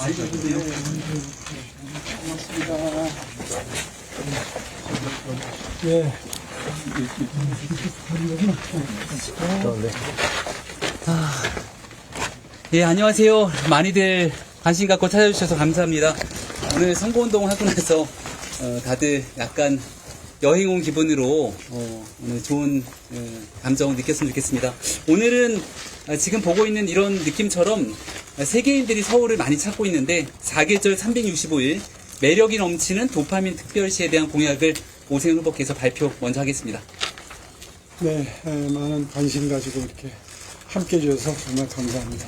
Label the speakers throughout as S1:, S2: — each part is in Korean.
S1: 많이 드세요.
S2: 고맙습니다. 예.
S1: 예, 안녕하세요. 많이들 관심 갖고 찾아주셔서 감사합니다. 오늘 선거운동 하고 나서 다들 약간 여행 온 기분으로 오늘 좋은 감정을 느꼈으면 좋겠습니다. 오늘은 지금 보고 있는 이런 느낌처럼 세계인들이 서울을 많이 찾고 있는데 4계절 365일 매력이 넘치는 도파민 특별시에 대한 공약을 오세훈 후보께서 발표 먼저 하겠습니다.
S2: 네, 많은 관심 가지고 이렇게 함께 해주셔서 정말 감사합니다.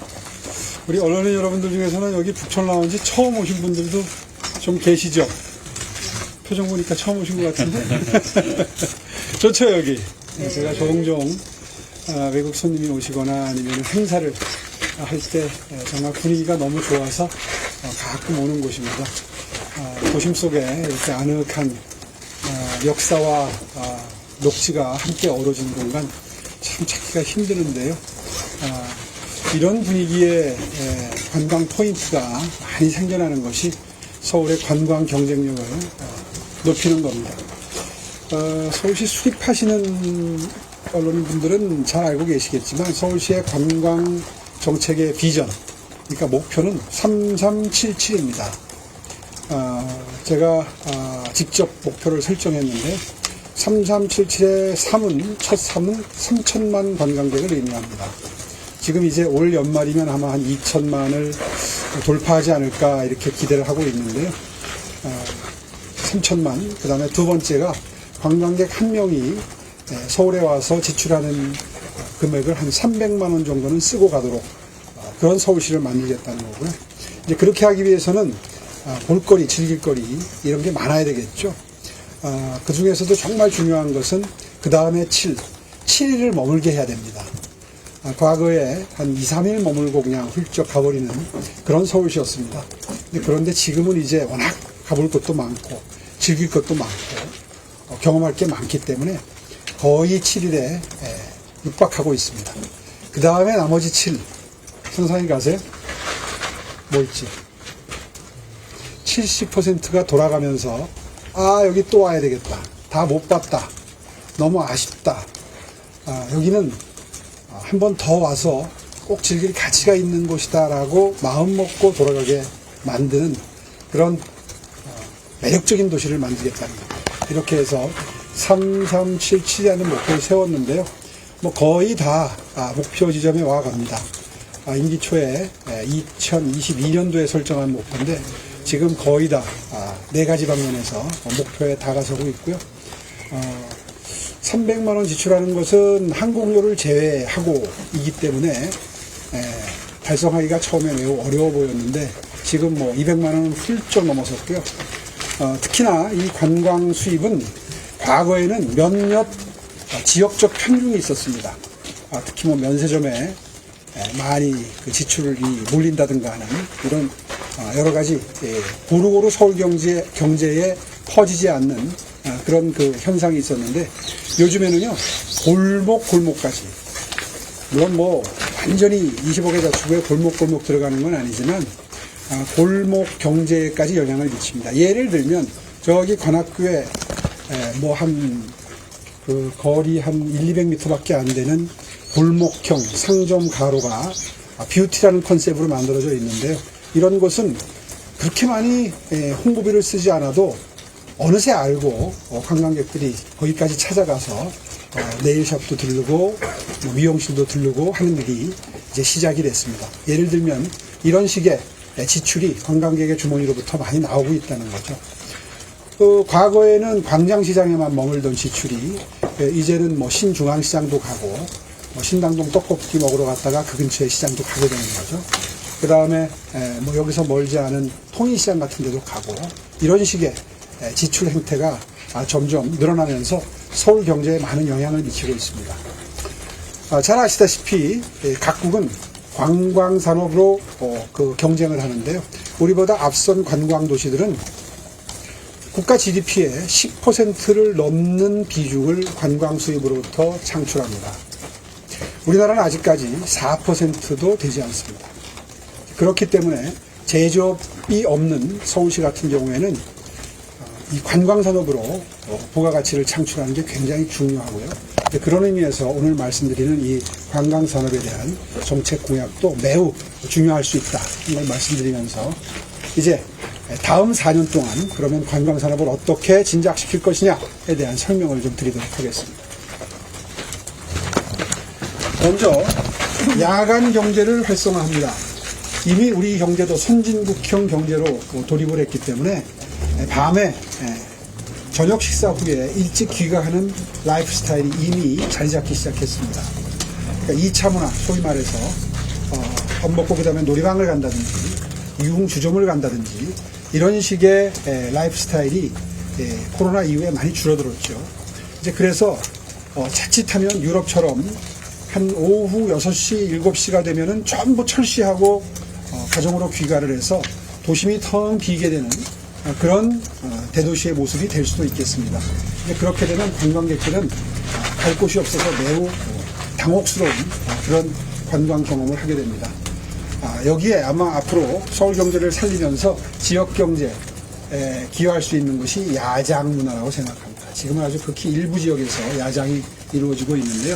S2: 우리 언론인 여러분들 중에서는 여기 북촌 라운지 처음 오신 분들도 좀 계시죠? 표정 보니까 처음 오신 것 같은데? 좋죠, 여기. 제가 종종 외국 손님이 오시거나 아니면 행사를 할 때 정말 분위기가 너무 좋아서 가끔 오는 곳입니다. 도심 속에 이렇게 아늑한 역사와 녹지가 함께 어우러진 공간 참 찾기가 힘드는데요. 이런 분위기에 관광 포인트가 많이 생겨나는 것이 서울의 관광 경쟁력을 높이는 겁니다. 서울시 수립하시는 언론인분들은 잘 알고 계시겠지만 서울시의 관광 정책의 비전, 그러니까 목표는 3377입니다. 제가 직접 목표를 설정했는데 3377의 3은 첫 3은 3천만 관광객을 의미합니다. 지금 이제 올 연말이면 아마 한 2천만을 돌파하지 않을까 이렇게 기대를 하고 있는데요. 3천만, 그 다음에 두 번째가 관광객 한 명이 서울에 와서 지출하는 금액을 한 300만 원 정도는 쓰고 가도록 그런 서울시를 만들겠다는 거고요. 이제 그렇게 하기 위해서는 볼거리, 즐길거리 이런 게 많아야 되겠죠. 그 중에서도 정말 중요한 것은 그 다음에 7일을 머물게 해야 됩니다. 과거에 한 2, 3일 머물고 그냥 훌쩍 가버리는 그런 서울시였습니다. 그런데 지금은 이제 워낙 가볼 것도 많고 즐길 것도 많고 경험할 게 많기 때문에 거의 7일에 육박하고 있습니다. 그 다음에 나머지 7, 선상에 가세요. 뭐 있지? 70%가 돌아가면서 여기 또 와야 되겠다. 다 못 봤다. 너무 아쉽다. 여기는 한 번 더 와서 꼭 즐길 가치가 있는 곳이다 라고 마음 먹고 돌아가게 만드는 그런 매력적인 도시를 만들겠다는 겁니다. 이렇게 해서 3377이라는 목표를 세웠는데요. 뭐 거의 다 목표 지점에 와 갑니다. 임기 초에 2022년도에 설정한 목표인데 지금 거의 다 4가지 방면에서 목표에 다가서고 있고요. 300만 원 지출하는 것은 항공료를 제외하고 이기 때문에 달성하기가 처음에 매우 어려워 보였는데 지금 뭐 200만 원은 훌쩍 넘어섰고요. 특히나 이 관광 수입은 과거에는 몇몇 지역적 편중이 있었습니다. 특히 뭐 면세점에 많이 그 지출이 몰린다든가 하는 이런 여러 가지 고루고루 서울 경제에 퍼지지 않는 그런 그 현상이 있었는데 요즘에는요 골목까지 물론 뭐 완전히 20억의 자축에 골목 들어가는 건 아니지만 골목 경제까지 영향을 미칩니다. 예를 들면 저기 관악구에 뭐 한 그 거리 한 100-200m 밖에 안 되는 골목형 상점 가로가 뷰티라는 컨셉으로 만들어져 있는데요. 이런 곳은 그렇게 많이 홍보비를 쓰지 않아도 어느새 알고 관광객들이 거기까지 찾아가서 네일샵도 들르고 미용실도 들르고 하는 일이 이제 시작이 됐습니다. 예를 들면 이런 식의 지출이 관광객의 주머니로부터 많이 나오고 있다는 거죠. 과거에는 광장시장에만 머물던 지출이 이제는 뭐 신중앙시장도 가고 신당동 떡볶이 먹으러 갔다가 그 근처에 시장도 가게 되는 거죠. 그 다음에 뭐 여기서 멀지 않은 통인시장 같은 데도 가고 이런 식의 지출 행태가 점점 늘어나면서 서울 경제에 많은 영향을 미치고 있습니다. 잘 아시다시피 각국은 관광산업으로 그 경쟁을 하는데요. 우리보다 앞선 관광도시들은 국가 GDP의 10%를 넘는 비중을 관광 수입으로부터 창출합니다. 우리나라는 아직까지 4%도 되지 않습니다. 그렇기 때문에 제조업이 없는 서울시 같은 경우에는 이 관광산업으로 부가가치를 창출하는 게 굉장히 중요하고요. 그런 의미에서 오늘 말씀드리는 이 관광산업에 대한 정책 공약도 매우 중요할 수 있다. 이걸 말씀드리면서 이제 다음 4년 동안 그러면 관광산업을 어떻게 진작시킬 것이냐에 대한 설명을 좀 드리도록 하겠습니다. 먼저 야간 경제를 활성화합니다. 이미 우리 경제도 선진국형 경제로 돌입을 했기 때문에 밤에 저녁 식사 후에 일찍 귀가하는 라이프 스타일이 이미 자리 잡기 시작했습니다. 그러니까 2차 문화, 소위 말해서 밥 먹고 그 다음에 놀이방을 간다든지 유흥주점을 간다든지 이런 식의 라이프 스타일이 코로나 이후에 많이 줄어들었죠. 이제 그래서 자칫하면 유럽처럼 한 오후 6시, 7시가 되면은 전부 철시하고 가정으로 귀가를 해서 도심이 텅 비게 되는 그런 대도시의 모습이 될 수도 있겠습니다. 그렇게 되면 관광객들은 갈 곳이 없어서 매우 당혹스러운 그런 관광 경험을 하게 됩니다. 여기에 아마 앞으로 서울 경제를 살리면서 지역 경제에 기여할 수 있는 것이 야장 문화라고 생각합니다. 지금은 아주 극히 일부 지역에서 야장이 이루어지고 있는데요.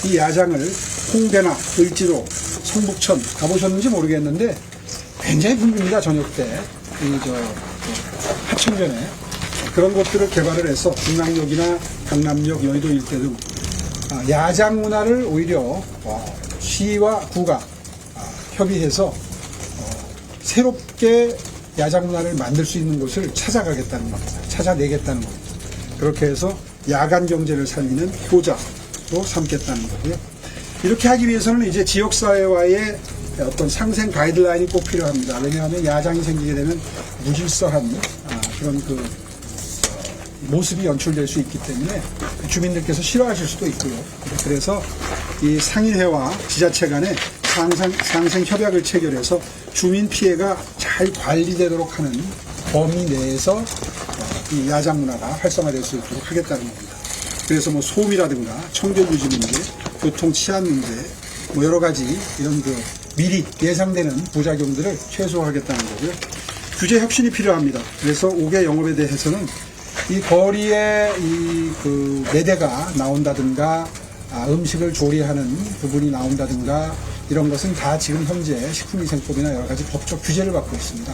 S2: 이 야장을 홍대나 을지로, 성북천 가보셨는지 모르겠는데 굉장히 붐빕니다. 저녁 때. 하천변에 그런 곳들을 개발을 해서 중랑역이나 강남역, 여의도 일대 등 야장 문화를 오히려 시와 구가 협의해서 새롭게 야장 문화를 만들 수 있는 곳을 찾아가겠다는 겁니다. 찾아내겠다는 겁니다. 그렇게 해서 야간 경제를 살리는 효자로 삼겠다는 거고요. 이렇게 하기 위해서는 이제 지역사회와의 어떤 상생 가이드라인이 꼭 필요합니다. 왜냐하면 야장이 생기게 되면 무질서한 그런 모습이 연출될 수 있기 때문에 주민들께서 싫어하실 수도 있고요. 그래서 이 상인회와 지자체 간에 상생 협약을 체결해서 주민 피해가 잘 관리되도록 하는 범위 내에서 이 야장 문화가 활성화될 수 있도록 하겠다는 겁니다. 그래서 뭐 소음이라든가 청결 유지 문제, 교통 치안 문제, 뭐 여러 가지 이런 미리 예상되는 부작용들을 최소화하겠다는 거고요. 규제 혁신이 필요합니다. 그래서 5개 영업에 대해서는 이 거리에 매대가 나온다든가 음식을 조리하는 부분이 나온다든가 이런 것은 다 지금 현재 식품위생법이나 여러 가지 법적 규제를 받고 있습니다.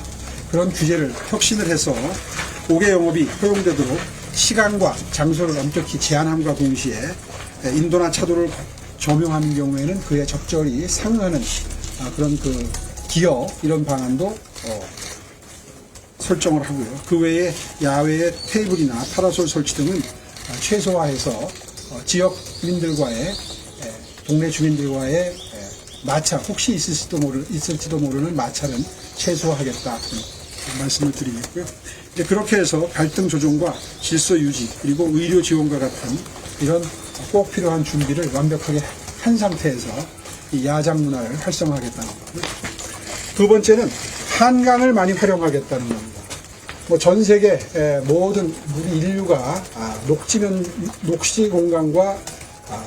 S2: 그런 규제를 혁신을 해서 5개 영업이 허용되도록 시간과 장소를 엄격히 제한함과 동시에 인도나 차도를 점용하는 경우에는 그에 적절히 상응하는 그런 기여 이런 방안도 설정을 하고요. 그 외에 야외에 테이블이나 파라솔 설치 등은 최소화해서 지역민들과의 동네 주민들과의 마찰 혹시 있을지도 모르는 마찰은 최소화하겠다 말씀을 드리겠고요. 이제 그렇게 해서 갈등 조정과 질서 유지 그리고 의료 지원과 같은 이런 꼭 필요한 준비를 완벽하게 한 상태에서 이 야장 문화를 활성화하겠다는 거고요. 두 번째는 한강을 많이 활용하겠다는 겁니다. 뭐 전 세계 모든 우리 인류가 녹지 공간과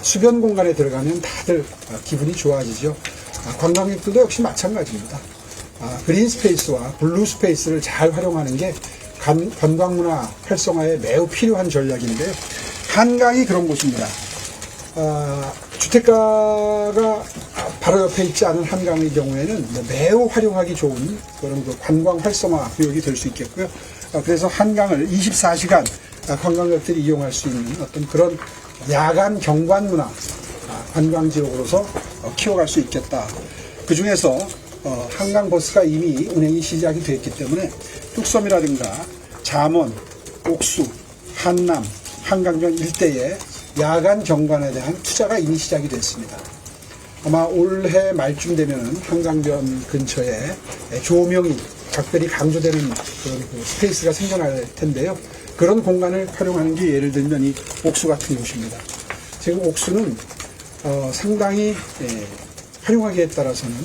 S2: 수변 공간에 들어가면 다들 기분이 좋아지죠. 관광객들도 역시 마찬가지입니다. 그린 스페이스와 블루 스페이스를 잘 활용하는 게 관광 문화 활성화에 매우 필요한 전략인데요. 한강이 그런 곳입니다. 주택가가 바로 옆에 있지 않은 한강의 경우에는 매우 활용하기 좋은 그런 관광 활성화 구역이 될 수 있겠고요. 그래서 한강을 24시간 관광객들이 이용할 수 있는 어떤 그런 야간 경관 문화 관광지역으로서 키워갈 수 있겠다. 그 중에서 한강 버스가 이미 운행이 시작이 됐기 때문에 뚝섬이라든가 잠원, 옥수, 한남, 한강변 일대에 야간 경관에 대한 투자가 이미 시작이 됐습니다. 아마 올해 말쯤 되면 한강변 근처에 조명이 각별히 강조되는 그런 스페이스가 생겨날 텐데요. 그런 공간을 활용하는 게 예를 들면 이 옥수 같은 곳입니다. 지금 옥수는 상당히 활용하기에 따라서는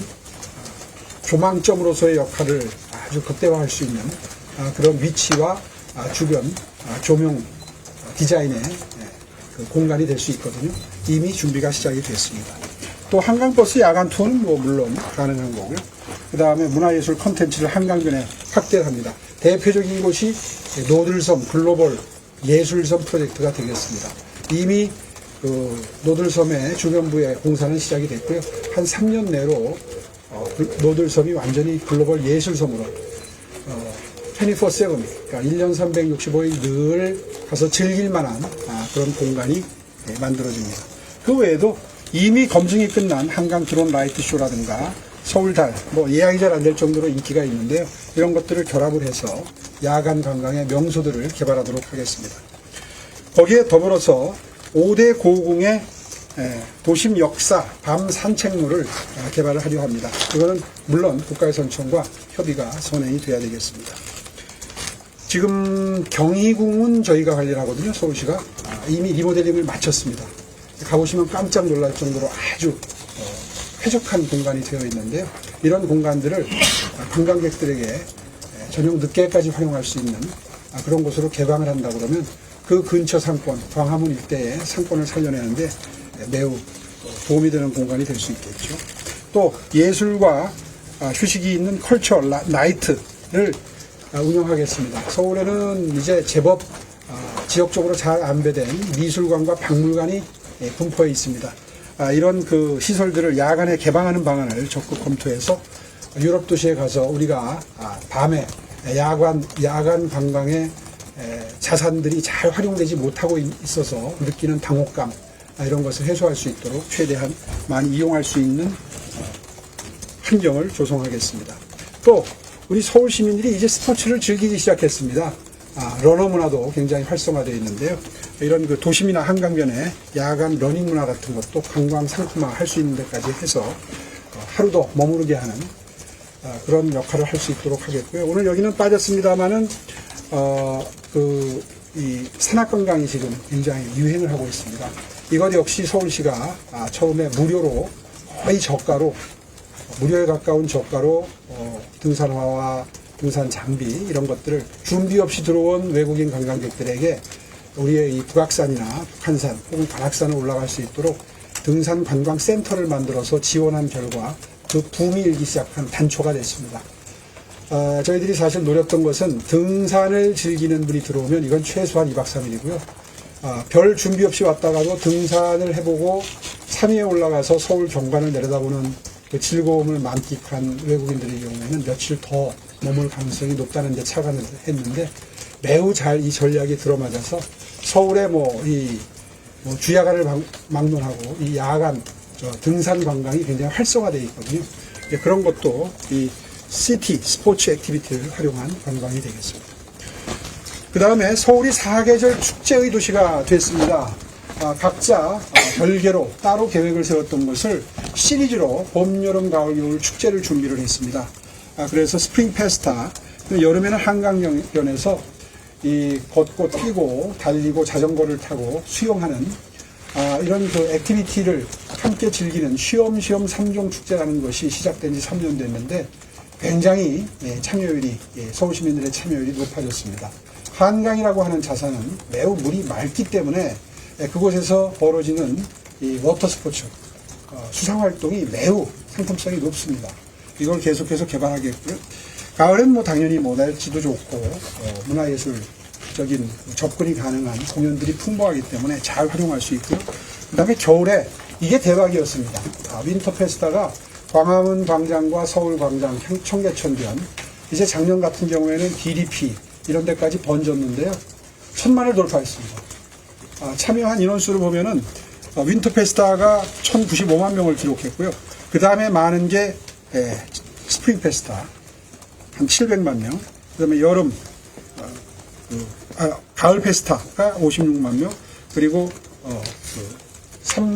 S2: 조망점으로서의 역할을 아주 극대화할 수 있는 그런 위치와 주변 조명 디자인의 그 공간이 될 수 있거든요. 이미 준비가 시작이 됐습니다. 또 한강버스 야간 투어는 뭐 물론 가능한 거고요. 그 다음에 문화예술 콘텐츠를 한강변에 확대를 합니다. 대표적인 곳이 노들섬 글로벌 예술섬 프로젝트가 되겠습니다. 이미 그 노들섬의 주변부의 공사는 시작이 됐고요. 한 3년 내로 노들섬이 완전히 글로벌 예술섬으로 24/7, 그러니까 1년 365일 늘 가서 즐길 만한 그런 공간이 만들어집니다. 그 외에도 이미 검증이 끝난 한강 드론 라이트 쇼라든가 서울달, 뭐 예약이 잘 안 될 정도로 인기가 있는데요. 이런 것들을 결합을 해서 야간 관광의 명소들을 개발하도록 하겠습니다. 거기에 더불어서 5대 고궁의 도심 역사 밤 산책로를 개발을 하려 합니다. 이거는 물론 국가유선청과 협의가 선행이 돼야 되겠습니다. 지금 경희궁은 저희가 관리를 하거든요. 서울시가 이미 리모델링을 마쳤습니다. 가보시면 깜짝 놀랄 정도로 아주 쾌적한 공간이 되어 있는데요. 이런 공간들을 관광객들에게 저녁 늦게까지 활용할 수 있는 그런 곳으로 개방을 한다 그러면 그 근처 상권, 광화문 일대의 상권을 살려내는데 매우 도움이 되는 공간이 될 수 있겠죠. 또 예술과 휴식이 있는 컬처 나이트를 운영하겠습니다. 서울에는 이제 제법 지역적으로 잘 안배된 미술관과 박물관이 분포해 있습니다. 이런 그 시설들을 야간에 개방하는 방안을 적극 검토해서 유럽 도시에 가서 우리가 밤에 야간 관광의 자산들이 잘 활용되지 못하고 있어서 느끼는 당혹감 이런 것을 해소할 수 있도록 최대한 많이 이용할 수 있는 환경을 조성하겠습니다. 또 우리 서울 시민들이 이제 스포츠를 즐기기 시작했습니다. 러너 문화도 굉장히 활성화되어 있는데요. 이런 그 도심이나 한강변에 야간 러닝 문화 같은 것도 관광 상품화 할 수 있는 데까지 해서 하루 더 머무르게 하는 그런 역할을 할 수 있도록 하겠고요. 오늘 여기는 빠졌습니다만은 이 산악관광이 지금 굉장히 유행을 하고 있습니다. 이것 역시 서울시가 처음에 무료로 거의 저가로 무료에 가까운 저가로 등산화와 등산 장비 이런 것들을 준비 없이 들어온 외국인 관광객들에게 우리의 이 북악산이나 북한산 혹은 관악산을 올라갈 수 있도록 등산 관광 센터를 만들어서 지원한 결과 그 붐이 일기 시작한 단초가 됐습니다. 저희들이 사실 노렸던 것은 등산을 즐기는 분이 들어오면 이건 최소한 2박 3일이고요. 별 준비 없이 왔다가도 등산을 해보고 산 위에 올라가서 서울 경관을 내려다보는 그 즐거움을 만끽한 외국인들의 경우에는 며칠 더 머물 가능성이 높다는 데 착안을 했는데 매우 잘 이 전략이 들어맞아서 서울의 주야간을 막론하고 이 야간 등산 관광이 굉장히 활성화되어 있거든요. 그런 것도 이 시티 스포츠 액티비티를 활용한 관광이 되겠습니다. 그 다음에 서울이 4계절 축제의 도시가 됐습니다. 각자 별개로 따로 계획을 세웠던 것을 시리즈로 봄, 여름, 가을, 겨울 축제를 준비를 했습니다. 그래서 스프링 페스타, 여름에는 한강변에서 이 걷고 뛰고 달리고 자전거를 타고 수영하는 이런 그 액티비티를 함께 즐기는 쉬엄쉬엄 3종 축제라는 것이 시작된 지 3년 됐는데 굉장히 참여율이 서울 시민들의 참여율이 높아졌습니다. 한강이라고 하는 자산은 매우 물이 맑기 때문에 그곳에서 벌어지는 이 워터 스포츠 수상 활동이 매우 상품성이 높습니다. 이걸 계속해서 개발하겠고요. 가을엔 뭐 당연히 날씨도 좋고 문화예술적인 접근이 가능한 공연들이 풍부하기 때문에 잘 활용할 수 있고요. 그 다음에 겨울에 이게 대박이었습니다. 윈터 페스타가 광화문 광장과 서울 광장, 청계천변, 이제 작년 같은 경우에는 DDP 이런 데까지 번졌는데요. 1000만을 돌파했습니다. 참여한 인원수를 보면은 윈터 페스타가 1095만 명을 기록했고요. 그 다음에 많은 게 스프링 페스타 한 700만 명, 그 다음에 여름 가을 페스타가 56만 명, 그리고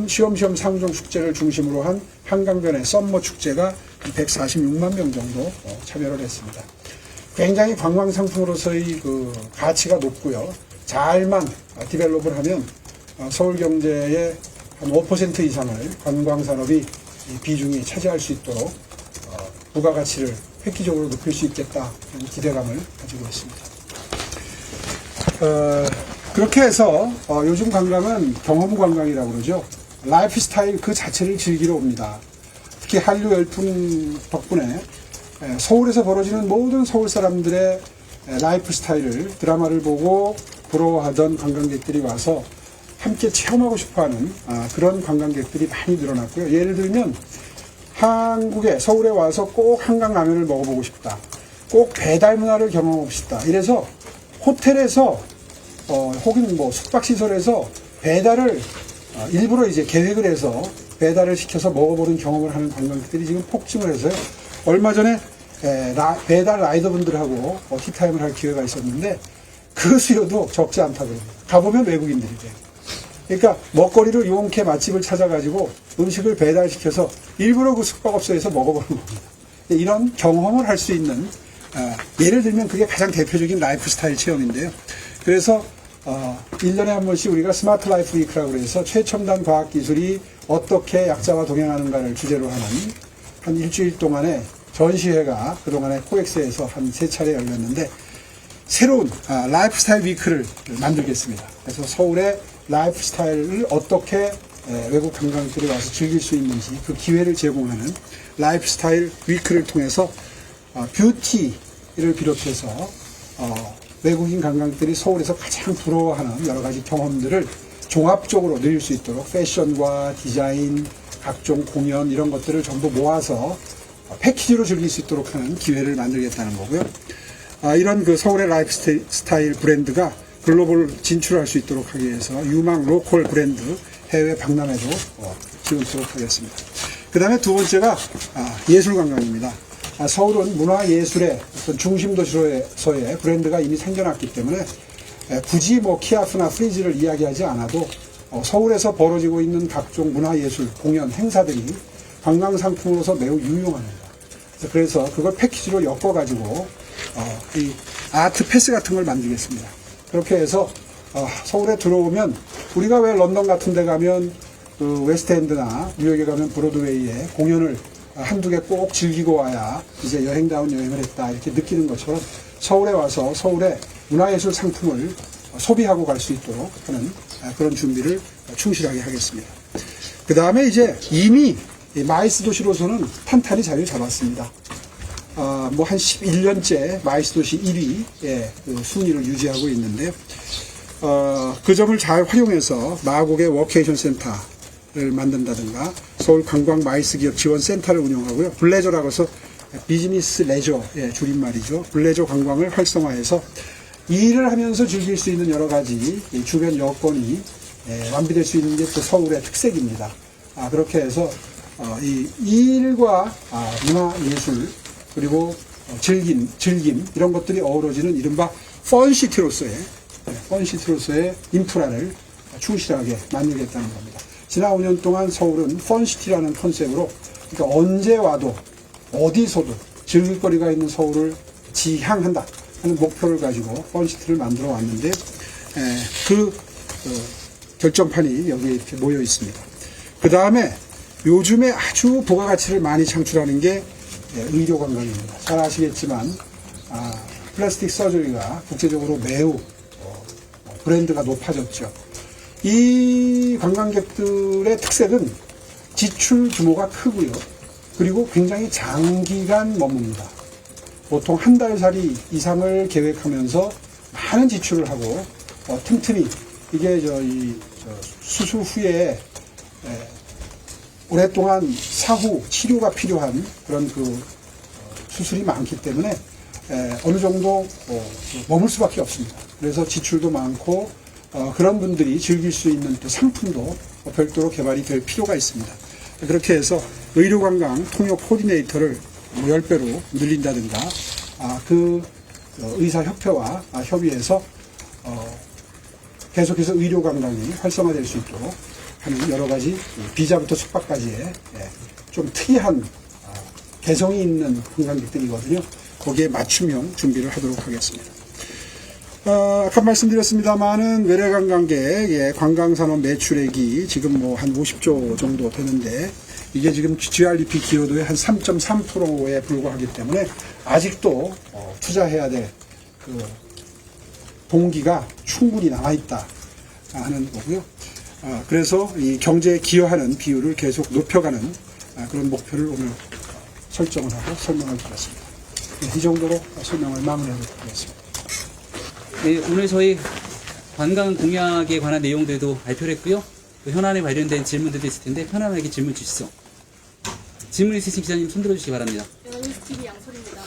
S2: 쉬엄쉬엄 상종 축제를 중심으로 한 한강변의 썸머 축제가 146만 명 정도 참여를 했습니다. 굉장히 관광 상품으로서의 그 가치가 높고요. 잘만 디벨롭을 하면 서울 경제의 한 5% 이상을 관광 산업이 비중이 차지할 수 있도록 부가가치를 획기적으로 높일 수 있겠다 하는 기대감을 가지고 있습니다. 그렇게 해서 요즘 관광은 경험 관광이라고 그러죠. 라이프 스타일 그 자체를 즐기러 옵니다. 특히 한류 열풍 덕분에 서울에서 벌어지는 모든 서울 사람들의 라이프 스타일을 드라마를 보고 부러워하던 관광객들이 와서 함께 체험하고 싶어하는 그런 관광객들이 많이 늘어났고요. 예를 들면 한국에 서울에 와서 꼭 한강라면을 먹어보고 싶다. 꼭 배달 문화를 경험하고 싶다. 이래서 호텔에서 혹은 뭐 숙박시설에서 배달을 일부러 이제 계획을 해서 배달을 시켜서 먹어보는 경험을 하는 관광객들이 지금 폭증을 해서요. 얼마 전에 배달 라이더분들하고 티타임을 할 기회가 있었는데 그 수요도 적지 않다고 합니다. 가보면 외국인들이래요. 그러니까 먹거리를 용케 맛집을 찾아가지고 음식을 배달시켜서 일부러 그 숙박업소에서 먹어보는 겁니다. 이런 경험을 할 수 있는 예를 들면 그게 가장 대표적인 라이프 스타일 체험인데요. 그래서 1년에 한 번씩 우리가 스마트 라이프 위크라고 해서 최첨단 과학기술이 어떻게 약자와 동행하는가를 주제로 하는 한 일주일 동안의 전시회가 그동안에 코엑스에서 한 3차례 열렸는데 새로운 라이프 스타일 위크를 만들겠습니다. 그래서 서울의 라이프 스타일을 어떻게 외국 관광객들이 와서 즐길 수 있는지 그 기회를 제공하는 라이프 스타일 위크를 통해서 뷰티를 비롯해서 외국인 관광객들이 서울에서 가장 부러워하는 여러 가지 경험들을 종합적으로 누릴 수 있도록 패션과 디자인, 각종 공연 이런 것들을 전부 모아서 패키지로 즐길 수 있도록 하는 기회를 만들겠다는 거고요. 이런 그 서울의 라이프 스타일 브랜드가 글로벌 진출할 수 있도록 하기 위해서 유망 로컬 브랜드 해외 박람회도 지원하도록 하겠습니다. 그 다음에 두 번째가 예술 관광입니다. 서울은 문화예술의 어떤 중심 도시로서의 브랜드가 이미 생겨났기 때문에 굳이 뭐 키아프나 프리즈를 이야기하지 않아도 서울에서 벌어지고 있는 각종 문화예술 공연 행사들이 관광 상품으로서 매우 유용합니다. 그래서 그걸 패키지로 엮어가지고 이 아트 패스 같은 걸 만들겠습니다. 그렇게 해서 서울에 들어오면 우리가 왜 런던 같은 데 가면 그 웨스트엔드나 뉴욕에 가면 브로드웨이에 공연을 한두 개 꼭 즐기고 와야 이제 여행다운 여행을 했다 이렇게 느끼는 것처럼 서울에 와서 서울의 문화예술 상품을 소비하고 갈 수 있도록 하는 그런 준비를 충실하게 하겠습니다. 그 다음에 이제 이미 마이스 도시로서는 탄탄히 자리를 잡았습니다. 뭐 한 11년째 마이스 도시 1위의 그 순위를 유지하고 있는데요. 그 점을 잘 활용해서 마곡의 워케이션 센터를 만든다든가 서울 관광 마이스 기업 지원 센터를 운영하고요. 블레저라고 해서 비즈니스 레저의 줄임말이죠. 블레저 관광을 활성화해서 일을 하면서 즐길 수 있는 여러 가지 주변 여건이 완비될 수 있는 게 또 서울의 특색입니다. 그렇게 해서 이 일과 문화 예술 그리고 즐김 이런 것들이 어우러지는 이른바 펀시티로서의 인프라를 충실하게 만들겠다는 겁니다. 지난 5년 동안 서울은 펀시티라는 컨셉으로 그러니까 언제 와도 어디서도 즐길 거리가 있는 서울을 지향한다 하는 목표를 가지고 펀시티를 만들어 왔는데 그 결정판이 여기에 이렇게 모여 있습니다. 그 다음에 요즘에 아주 부가가치를 많이 창출하는 게 의료 관광입니다. 잘 아시겠지만 플라스틱 서저리가 국제적으로 매우 브랜드가 높아졌죠. 이 관광객들의 특색은 지출 규모가 크고요. 그리고 굉장히 장기간 머뭅니다. 보통 한 달살이 이상을 계획하면서 많은 지출을 하고 틈틈이 이게 수술 후에 오랫동안 사후 치료가 필요한 그런 그 수술이 많기 때문에 어느 정도 머물 수밖에 없습니다. 그래서 지출도 많고 그런 분들이 즐길 수 있는 또 상품도 별도로 개발이 될 필요가 있습니다. 그렇게 해서 의료관광 통역 코디네이터를 10배로 늘린다든가 그 의사협회와 협의해서 계속해서 의료관광이 활성화될 수 있도록 하는 여러 가지 비자부터 숙박까지의 좀 특이한 개성이 있는 관광객들이거든요. 거기에 맞춤형 준비를 하도록 하겠습니다. 아까 말씀드렸습니다만은 외래관광객의 관광산업 매출액이 지금 뭐 한 50조 정도 되는데 이게 지금 GRDP 기여도의 한 3.3%에 불과하기 때문에 아직도 투자해야 될 그 동기가 충분히 남아있다 하는 거고요. 그래서 이 경제에 기여하는 비율을 계속 높여가는 그런 목표를 오늘 설정을 하고 설명을 드렸습니다. 네, 이 정도로 설명을 마무리하도록 하겠습니다.
S1: 네, 오늘 저희 관광 공약에 관한 내용들도 발표를 했고요. 또 현안에 관련된 질문들도 있을 텐데 편안하게 질문 주시죠. 질문 있으신 기자님 손 들어주시기 바랍니다.
S3: TV 양솔입니다.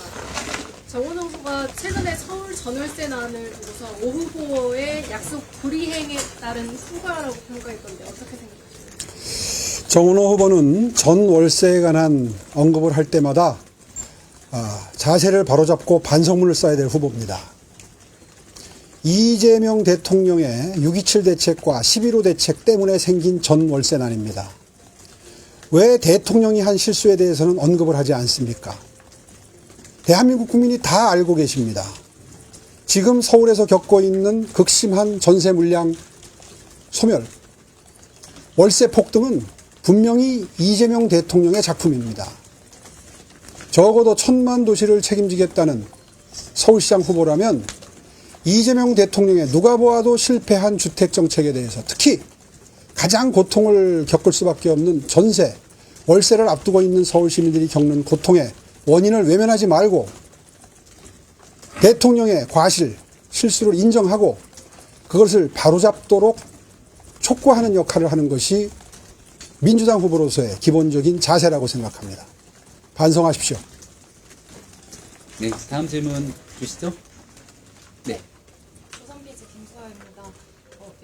S3: 정원호 후보가 최근에 서울 전월세난을 두고서 오 후보의 약속 불이행에 따른 후과라고 평가했던데 어떻게 생각하십니까?
S2: 정은호 후보는 전 월세에 관한 언급을 할 때마다 자세를 바로잡고 반성문을 써야 될 후보입니다. 이재명 대통령의 6.27 대책과 11.5 대책 때문에 생긴 전 월세난입니다. 왜 대통령이 한 실수에 대해서는 언급을 하지 않습니까? 대한민국 국민이 다 알고 계십니다. 지금 서울에서 겪고 있는 극심한 전세 물량 소멸, 월세 폭등은 분명히 이재명 대통령의 작품입니다. 적어도 1000만 도시를 책임지겠다는 서울시장 후보라면 이재명 대통령의 누가 보아도 실패한 주택정책에 대해서 특히 가장 고통을 겪을 수밖에 없는 전세, 월세를 앞두고 있는 서울 시민들이 겪는 고통의 원인을 외면하지 말고 대통령의 과실, 실수를 인정하고 그것을 바로잡도록 촉구하는 역할을 하는 것이 민주당 후보로서의 기본적인 자세라고 생각합니다. 반성하십시오.
S1: 네, 다음 질문 주시죠. 네.
S4: 조선비즈 김수아입니다.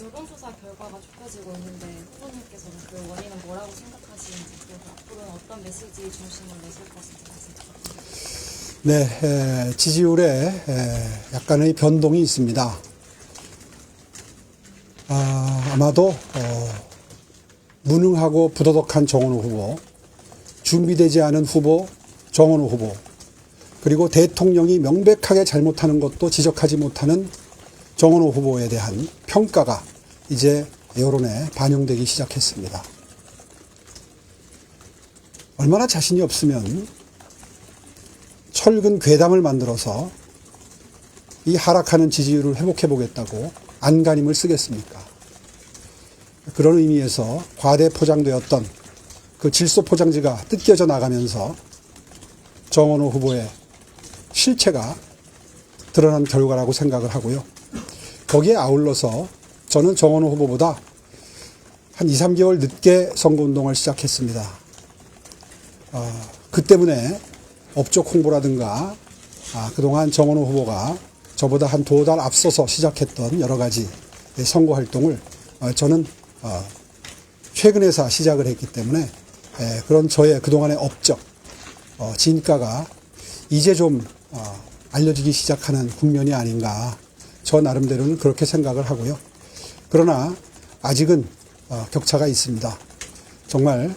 S4: 여론조사 결과가 좁혀지고 있는데 후보님께서는 그 원인은 뭐라고 생각하시는지 그리고 앞으로는 어떤 메시지 중심을 내실 것인지 말씀 부탁드립니다.
S2: 네, 지지율에 약간의 변동이 있습니다. 아마도 무능하고 부도덕한 정원호 후보, 준비되지 않은 후보 정원호 후보, 그리고 대통령이 명백하게 잘못하는 것도 지적하지 못하는 정원호 후보에 대한 평가가 이제 여론에 반영되기 시작했습니다. 얼마나 자신이 없으면 철근 괴담을 만들어서 이 하락하는 지지율을 회복해 보겠다고 안간힘을 쓰겠습니까? 그런 의미에서 과대 포장되었던 그 질소 포장지가 뜯겨져 나가면서 정원호 후보의 실체가 드러난 결과라고 생각을 하고요. 거기에 아울러서 저는 정원호 후보보다 한 2, 3개월 늦게 선거운동을 시작했습니다. 그 때문에 업적 홍보라든가 그동안 정원호 후보가 저보다 한 2달 앞서서 시작했던 여러 가지 선거 활동을 저는 최근에서 시작을 했기 때문에 그런 저의 그동안의 업적, 진가가 이제 좀 알려지기 시작하는 국면이 아닌가, 저 나름대로는 그렇게 생각을 하고요. 그러나 아직은 격차가 있습니다. 정말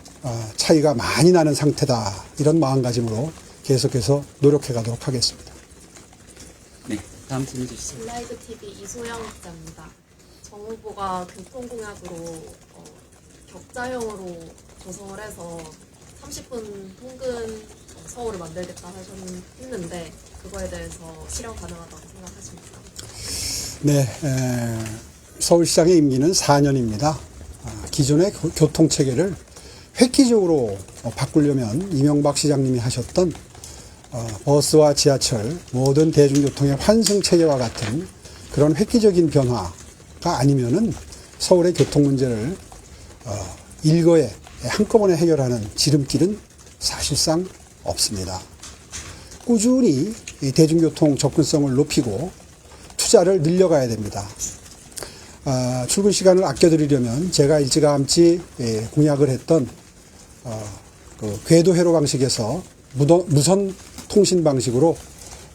S2: 차이가 많이 나는 상태다, 이런 마음가짐으로 계속해서 노력해 가도록 하겠습니다.
S1: 네, 다음 질문 주시죠.
S3: 블라이드 TV 이소영 기자입니다. 정 후보가 교통공약으로 격자형으로 조성을 해서 30분 통근 서울을 만들겠다 했는데 그거에 대해서 실현 가능하다고 생각하십니까?
S2: 네, 서울시장의 임기는 4년입니다. 기존의 교통체계를 획기적으로 바꾸려면 이명박 시장님이 하셨던 버스와 지하철, 모든 대중교통의 환승체계와 같은 그런 획기적인 변화가 아니면은 서울의 교통 문제를 일거에 한꺼번에 해결하는 지름길은 사실상 없습니다. 꾸준히 대중교통 접근성을 높이고 투자를 늘려가야 됩니다. 출근 시간을 아껴드리려면 제가 일찌감치 공약을 했던 그 궤도 회로 방식에서 무선 통신 방식으로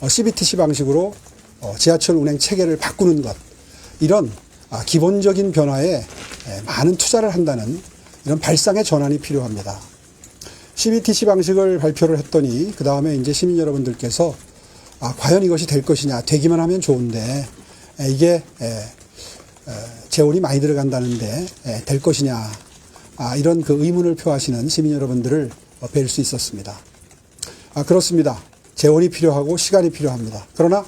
S2: CBTC 방식으로 지하철 운행 체계를 바꾸는 것, 이런 기본적인 변화에 많은 투자를 한다는 이런 발상의 전환이 필요합니다. CBTC 방식을 발표를 했더니 그 다음에 이제 시민 여러분들께서 과연 이것이 될 것이냐, 되기만 하면 좋은데 이게 재원이 많이 들어간다는데 될 것이냐, 이런 그 의문을 표하시는 시민 여러분들을 뵐 수 있었습니다. 그렇습니다. 재원이 필요하고 시간이 필요합니다. 그러나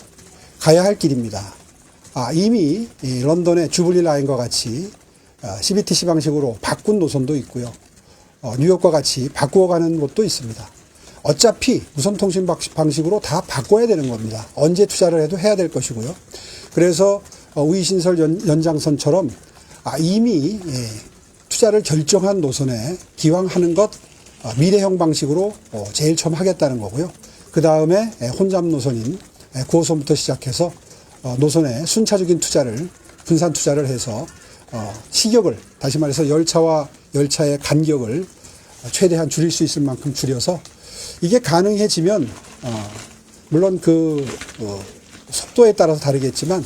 S2: 가야 할 길입니다. 이미 런던의 주블리 라인과 같이 CBTC 방식으로 바꾼 노선도 있고요. 뉴욕과 같이 바꾸어가는 곳도 있습니다. 어차피 무선통신 방식으로 다 바꿔야 되는 겁니다. 언제 투자를 해도 해야 될 것이고요. 그래서 우이신설 연장선처럼 이미 투자를 결정한 노선에 기왕 하는 것 미래형 방식으로 제일 처음 하겠다는 거고요. 그 다음에 혼잡 노선인 9호선부터 시작해서 노선에 순차적인 투자를 분산 투자를 해서 시격을 다시 말해서 열차와 열차의 간격을 최대한 줄일 수 있을 만큼 줄여서 이게 가능해지면 물론 그 속도에 따라서 다르겠지만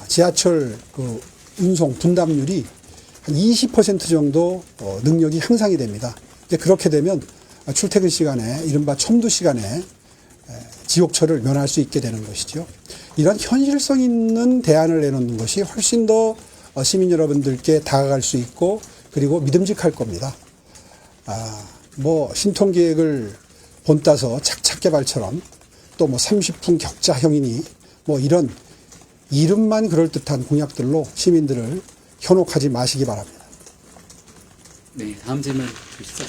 S2: 지하철 그 운송 분담률이 한 20% 정도 능력이 향상이 됩니다. 이제 그렇게 되면 출퇴근 시간에 이른바 첨두 시간에 지옥철을 면할 수 있게 되는 것이죠. 이런 현실성 있는 대안을 내놓는 것이 훨씬 더 시민 여러분들께 다가갈 수 있고 그리고 믿음직할 겁니다. 뭐 신통계획을 본따서 착착개발처럼 또 뭐 30분 격자형이니 뭐 이런 이름만 그럴듯한 공약들로 시민들을 현혹하지 마시기 바랍니다.
S1: 네, 다음 질문 주시죠.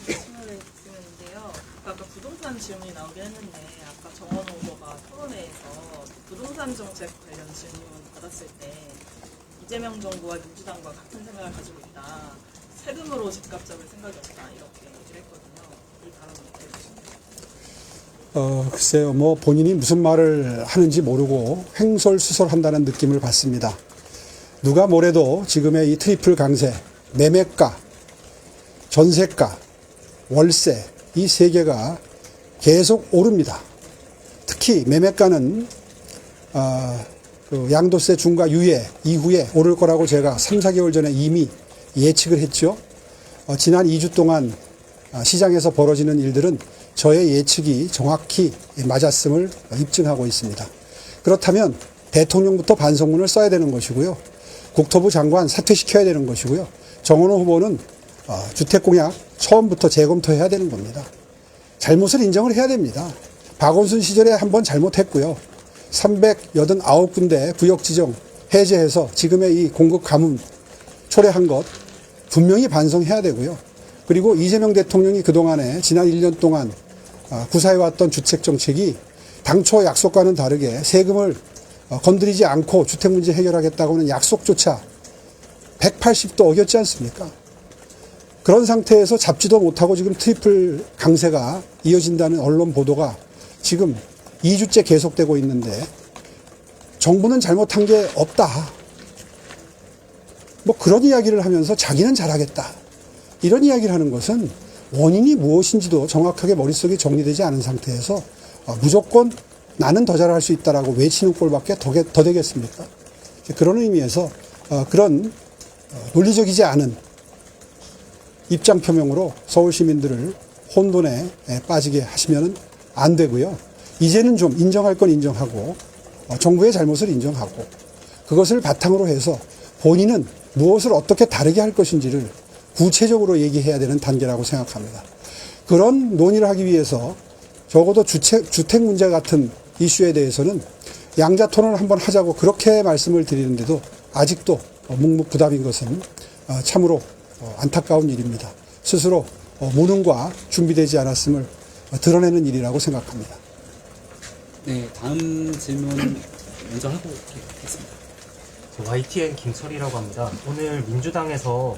S5: 질문을 드리는데요. 아까 부동산 질문이 나오긴 했는데 아까 정원 후보가 토론회에서 부동산 정책 관련 질문 받았을 때 이재명 정부와 민주당과 같은 생각을 가지고 있다. 세금으로 집값 잡을 생각이 없다. 이렇게 얘기를 했거든요. 이 발언은 어떻게 보십니까?
S2: 글쎄요, 뭐 본인이 무슨 말을 하는지 모르고 횡설수설한다는 느낌을 받습니다. 누가 뭐래도 지금의 이 트리플 강세, 매매가, 전세가, 월세 이 세 개가 계속 오릅니다. 특히 매매가는 그 양도세 중과 유예 이후에 오를 거라고 제가 3, 4개월 전에 이미 예측을 했죠. 지난 2주 동안 시장에서 벌어지는 일들은 저의 예측이 정확히 맞았음을 입증하고 있습니다. 그렇다면 대통령부터 반성문을 써야 되는 것이고요. 국토부 장관 사퇴시켜야 되는 것이고요. 정원호 후보는 주택공약 처음부터 재검토해야 되는 겁니다. 잘못을 인정을 해야 됩니다. 박원순 시절에 한번 잘못했고요. 389군데 구역지정 해제해서 지금의 이 공급 가뭄 초래한 것 분명히 반성해야 되고요. 그리고 이재명 대통령이 그동안에 지난 1년 동안 구사해왔던 주택정책이 당초 약속과는 다르게 세금을 건드리지 않고 주택 문제 해결하겠다고 하는 약속조차 180도 어겼지 않습니까? 그런 상태에서 잡지도 못하고 지금 트리플 강세가 이어진다는 언론 보도가 지금 2주째 계속되고 있는데 정부는 잘못한 게 없다. 뭐 그런 이야기를 하면서 자기는 잘하겠다. 이런 이야기를 하는 것은 원인이 무엇인지도 정확하게 머릿속에 정리되지 않은 상태에서 무조건 나는 더 잘할 수 있다라고 외치는 꼴밖에 더 되겠습니까? 그런 의미에서 그런 논리적이지 않은 입장 표명으로 서울 시민들을 혼돈에 빠지게 하시면 안 되고요. 이제는 좀 인정할 건 인정하고 정부의 잘못을 인정하고 그것을 바탕으로 해서 본인은 무엇을 어떻게 다르게 할 것인지를 구체적으로 얘기해야 되는 단계라고 생각합니다. 그런 논의를 하기 위해서 적어도 주택 문제 같은 이슈에 대해서는 양자 토론을 한번 하자고 그렇게 말씀을 드리는데도 아직도 묵묵부답인 것은 참으로 안타까운 일입니다. 스스로 무능과 준비되지 않았음을 드러내는 일이라고 생각합니다.
S1: 네, 다음 질문 먼저 하고 하겠습니다.
S6: YTN 김철이라고 합니다. 오늘 민주당에서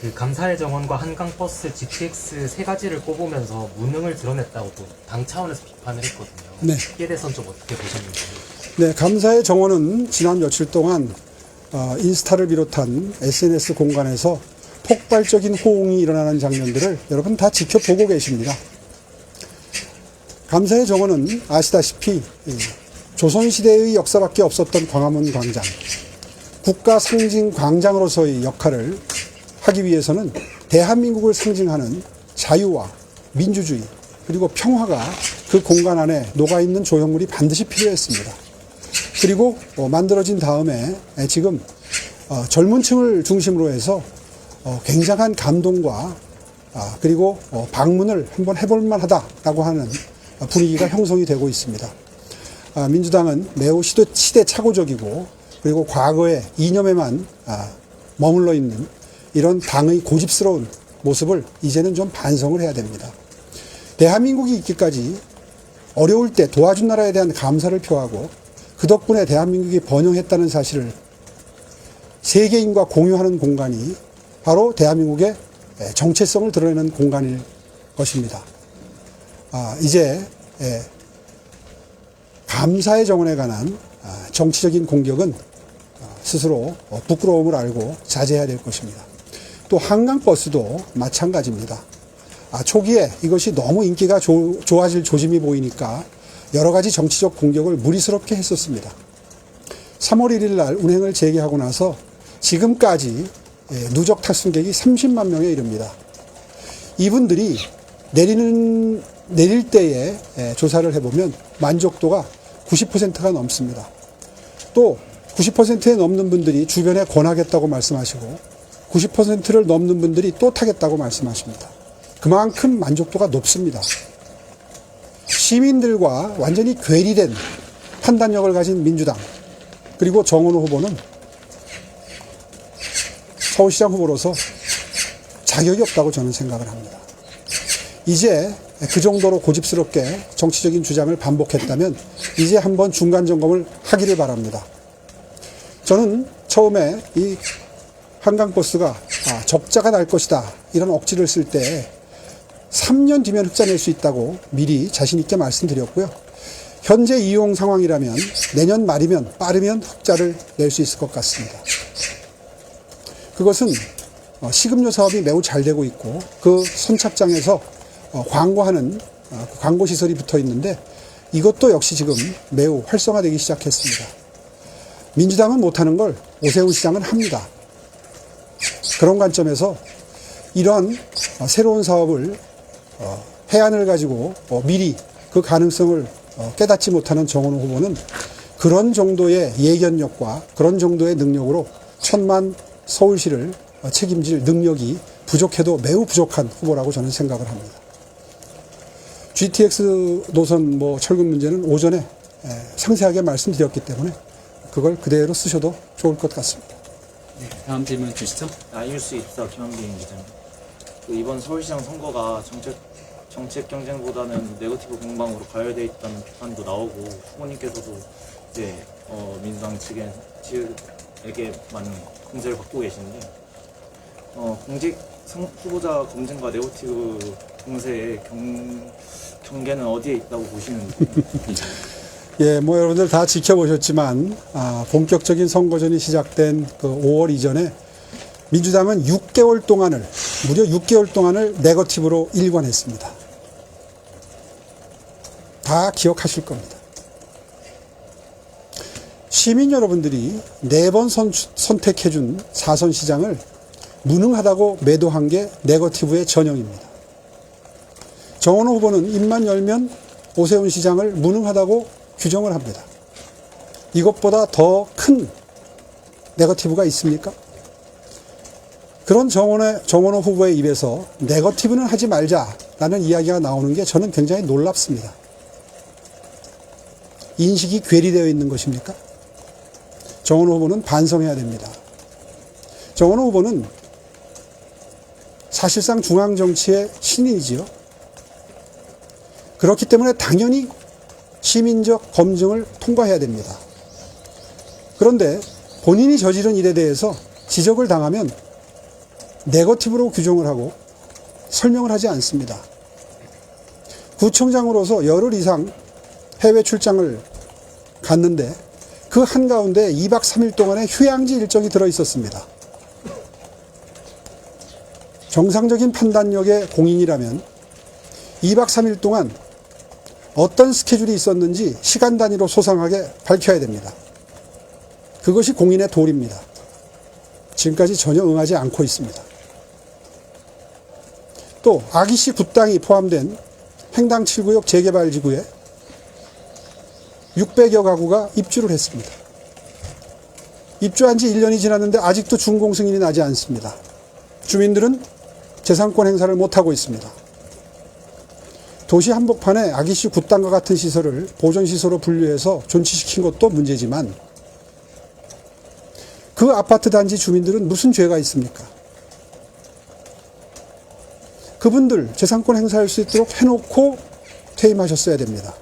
S6: 그 감사의 정원과 한강버스, GTX 세 가지를 꼽으면서 무능을 드러냈다고 또 당 차원에서 비판을 했거든요.
S2: 네.
S6: 이에 대해서는 좀 어떻게 보셨는지.
S2: 네, 감사의 정원은 지난 며칠 동안 인스타를 비롯한 SNS 공간에서 폭발적인 호응이 일어나는 장면들을 여러분 다 지켜보고 계십니다. 감사의 정원은 아시다시피 조선시대의 역사밖에 없었던 광화문 광장, 국가 상징 광장으로서의 역할을 하기 위해서는 대한민국을 상징하는 자유와 민주주의 그리고 평화가 그 공간 안에 녹아있는 조형물이 반드시 필요했습니다. 그리고 만들어진 다음에 지금 젊은 층을 중심으로 해서 굉장한 감동과 그리고 방문을 한번 해볼 만하다라고 하는 분위기가 형성이 되고 있습니다. 민주당은 매우 시대착오적이고 그리고 과거의 이념에만 머물러 있는 이런 당의 고집스러운 모습을 이제는 좀 반성을 해야 됩니다. 대한민국이 있기까지 어려울 때 도와준 나라에 대한 감사를 표하고 그 덕분에 대한민국이 번영했다는 사실을 세계인과 공유하는 공간이 바로 대한민국의 정체성을 드러내는 공간일 것입니다. 이제 감사의 정원에 관한 정치적인 공격은 스스로 부끄러움을 알고 자제해야 될 것입니다. 또 한강버스도 마찬가지입니다. 초기에 이것이 너무 인기가 좋아질 조짐이 보이니까 여러 가지 정치적 공격을 무리스럽게 했었습니다. 3월 1일 날 운행을 재개하고 나서 지금까지 누적 탑승객이 30만 명에 이릅니다. 이분들이 내릴 때에 조사를 해보면 만족도가 90%가 넘습니다. 또 90%에 넘는 분들이 주변에 권하겠다고 말씀하시고 90%를 넘는 분들이 또 타겠다고 말씀하십니다. 그만큼 만족도가 높습니다. 시민들과 완전히 괴리된 판단력을 가진 민주당 그리고 정원호 후보는 서울시장 후보로서 자격이 없다고 저는 생각을 합니다. 이제 그 정도로 고집스럽게 정치적인 주장을 반복했다면 이제 한번 중간점검을 하기를 바랍니다. 저는 처음에 이 한강버스가 적자가 날 것이다 이런 억지를 쓸 때 3년 뒤면 흑자 낼 수 있다고 미리 자신 있게 말씀드렸고요. 현재 이용 상황이라면 내년 말이면 빠르면 흑자를 낼 수 있을 것 같습니다. 그것은 식음료 사업이 매우 잘 되고 있고 그 선착장에서 광고하는 광고 시설이 붙어 있는데 이것도 역시 지금 매우 활성화되기 시작했습니다. 민주당은 못하는 걸 오세훈 시장은 합니다. 그런 관점에서 이러한 새로운 사업을 해안을 가지고 미리 그 가능성을 깨닫지 못하는 정원호 후보는 그런 정도의 예견력과 그런 정도의 능력으로 1000만 서울시를 책임질 능력이 부족해도 매우 부족한 후보라고 저는 생각을 합니다. GTX 노선 철근 문제는 오전에 상세하게 말씀드렸기 때문에 그걸 그대로 쓰셔도 좋을 것 같습니다.
S1: 네, 다음 질문 주시죠.
S7: 이길수 있어 김한빈 기자님. 이번 서울시장 선거가 정책 경쟁보다는 네거티브 공방으로 가열되어 있다는 비판도 나오고 후보님께서도 이제 민주당 측에게 많은 공세를 받고 계신데 공직 후보자 검증과 네거티브 공세의 경계는 어디에 있다고 보시는지.
S2: 예, 여러분들 다 지켜보셨지만 본격적인 선거전이 시작된 그 5월 이전에 민주당은 무려 6개월 동안을 네거티브로 일관했습니다. 다 기억하실 겁니다. 시민 여러분들이 4번 선택해준 4선 시장을 무능하다고 매도한 게 네거티브의 전형입니다. 정원호 후보는 입만 열면 오세훈 시장을 무능하다고 규정을 합니다. 이것보다 더 큰 네거티브가 있습니까? 그런 정원호 후보의 입에서 네거티브는 하지 말자라는 이야기가 나오는 게 저는 굉장히 놀랍습니다. 인식이 괴리되어 있는 것입니까? 정원호 후보는 반성해야 됩니다. 정원호 후보는 사실상 중앙정치의 신인이지요. 그렇기 때문에 당연히 시민적 검증을 통과해야 됩니다. 그런데 본인이 저지른 일에 대해서 지적을 당하면 네거티브로 규정을 하고 설명을 하지 않습니다. 구청장으로서 열흘 이상 해외 출장을 갔는데 그 한가운데 2박 3일 동안의 휴양지 일정이 들어있었습니다. 정상적인 판단력의 공인이라면 2박 3일 동안 어떤 스케줄이 있었는지 시간 단위로 소상하게 밝혀야 됩니다. 그것이 공인의 도리입니다. 지금까지 전혀 응하지 않고 있습니다. 또 아기씨 굿당이 포함된 횡당 7구역 재개발 지구에 600여 가구가 입주를 했습니다. 입주한 지 1년이 지났는데 아직도 준공 승인이 나지 않습니다. 주민들은 재산권 행사를 못하고 있습니다. 도시 한복판에 아기씨 굿당과 같은 시설을 보존시설로 분류해서 존치시킨 것도 문제지만 그 아파트 단지 주민들은 무슨 죄가 있습니까? 그분들 재산권 행사할 수 있도록 해놓고 퇴임하셨어야 됩니다.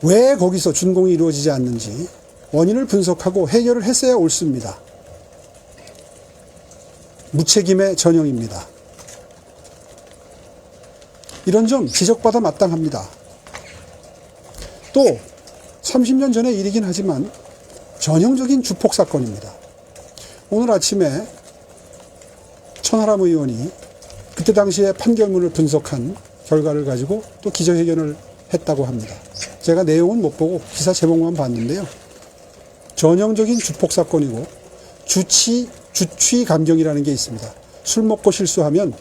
S2: 왜 거기서 준공이 이루어지지 않는지 원인을 분석하고 해결을 했어야 옳습니다. 무책임의 전형입니다. 이런 점 지적받아 마땅합니다. 또 30년 전의 일이긴 하지만 전형적인 주폭 사건입니다. 오늘 아침에 천하람 의원이 그때 당시에 판결문을 분석한 결과를 가지고 또 기자회견을 했다고 합니다. 제가 내용은 못 보고 기사 제목만 봤는데요. 전형적인 주폭 사건이고 주취 감경이라는 게 있습니다. 술 먹고 실수하면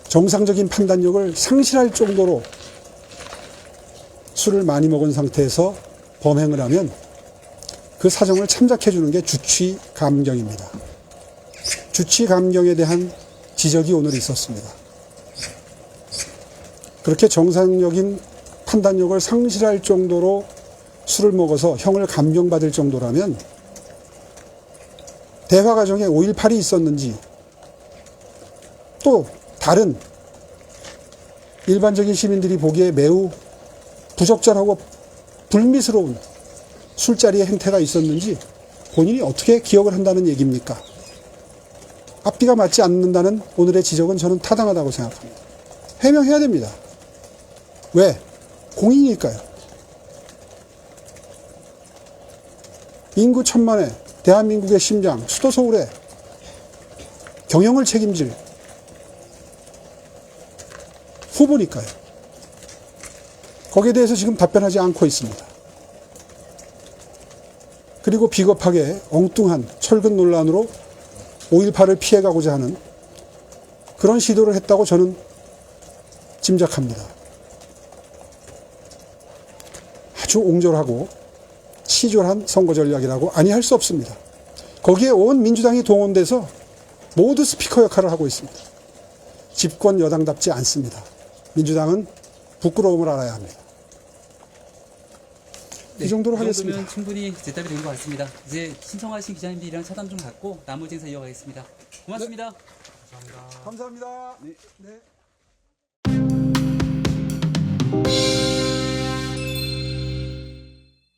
S2: 정상적인 판단력을 상실할 정도로 술을 많이 먹은 상태에서 범행을 하면 그 사정을 참작해 주는 게 주취 감경입니다. 주취 감경에 대한 지적이 오늘 있었습니다. 그렇게 정상적인 판단력을 상실할 정도로 술을 먹어서 형을 감경받을 정도라면 대화 과정에 5.18이 있었는지 또 다른 일반적인 시민들이 보기에 매우 부적절하고 불미스러운 술자리의 행태가 있었는지 본인이 어떻게 기억을 한다는 얘기입니까? 앞뒤가 맞지 않는다는 오늘의 지적은 저는 타당하다고 생각합니다. 해명해야 됩니다. 왜? 공인이니까요. 인구 1000만의 대한민국의 심장, 수도 서울의 경영을 책임질 후보니까요. 거기에 대해서 지금 답변하지 않고 있습니다. 그리고 비겁하게 엉뚱한 철근 논란으로 5.18을 피해가고자 하는 그런 시도를 했다고 저는 짐작합니다. 아주 옹졸하고 치졸한 선거 전략이라고 아니할 수 없습니다. 거기에 온 민주당이 동원돼서 모두 스피커 역할을 하고 있습니다. 집권 여당답지 않습니다. 민주당은 부끄러움을 알아야 합니다.
S1: 네,
S2: 이 정도로
S1: 이
S2: 하겠습니다.
S1: 정도면 충분히 대답이 된 것 같습니다. 이제 신청하신 기자님들이랑 차담 좀 갖고 나머지 인사 이어가겠습니다. 고맙습니다.
S2: 감사합니다. 네.